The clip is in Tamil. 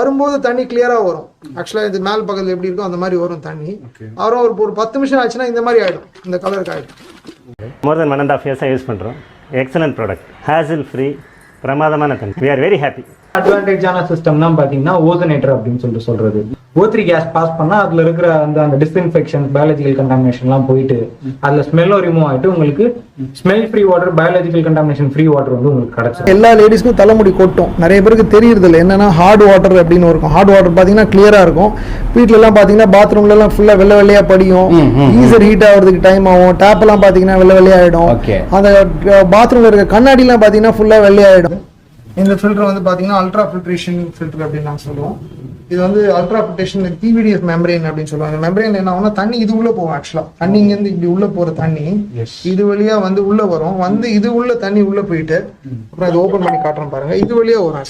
வரும்போது தண்ணி கிளியரா வரும். ஆக்சுவலா இது மேல் பக்கத்துல எப்படி இருக்கும் அந்த மாதிரி வரும் தண்ணி. அப்புறம் ஒரு 10 நிமிஷம் ஆச்சுன்னா இந்த மாதிரி ஆயிடும், இந்த கலருக்கு ஆயிடும். மோர் தென் 1.5 years யூஸ் பண்றோம். எக்ஸலன்ட் ப்ராடக்ட், ஹேசில் ஃப்ரீ, பிரமாதமான தண்ணி. we are very happy. அட்வான்டேஜான சிஸ்டம் தான் பாத்தீங்கன்னா ஓசோனேட்டர் அப்படின்னு சொல்றது. O3 கேஸ் பாஸ் பண்ணா அதுல இருக்கிற அந்த டிஸ்இன்ஃபெக்ஷன், பயாலஜிக்கல் கண்டாமினேஷன் எல்லாம் போயிட்டு அதுல ஸ்மெல்லும் ரிமூவ் ஆயிட்டு உங்களுக்கு smell free water, biological contamination free water வந்து உங்களுக்கு கிடைச்சிடும். எல்லா லேடிஸ்க்கும் தலைமுடி கொட்டும், நிறைய பேருக்கு தெரியறது இல்லை. என்னன்னா ஹார்ட் வாட்டர் அப்படின்னு இருக்கும். ஹார்ட் வாட்டர் பாத்தீங்கன்னா கிளியரா இருக்கும். வீட்டுல எல்லாம் பாத்தீங்கன்னா பாத்ரூம்ல எல்லாம் ஃபுல்லா வெள்ளை வெள்ளையா படியும். ஈஸர் ஹீட் ஆகுறதுக்கு டைம் ஆகும். டேப் எல்லாம் பாத்தீங்கன்னா வெள்ளை வெள்ளையாயிடும். அந்த பாத்ரூம்ல இருக்க கண்ணாடி எல்லாம் பாத்தீங்கன்னா ஃபுல்லா வெள்ளையாயிடும். இந்த ஃபில்டர் வந்து பாத்தீங்கன்னா அல்ட்ரா ஃபில்ட்ரேஷன் ஃபில்டர் அப்படின்னு நாங்க சொல்லுவோம். இது வந்து அல்ட்ரா ஃபில்ட்ரேஷன் PVDF மெம்பரேன் அப்படின்னு சொல்லுவாங்க. இந்த மெம்பரேன் என்ன ஆகும்னா தண்ணி இது உள்ள போகும். ஆக்சுவலா தண்ணி இங்க இருந்து இப்படி உள்ள போற தண்ணி இது வழியா வந்து உள்ள வரும். வந்து இது உள்ள தண்ணி உள்ள போயிட்டு அப்புறம் இது ஓபன் பண்ணி காட்டுறேன் பாருங்க. இது வழியா வரும்.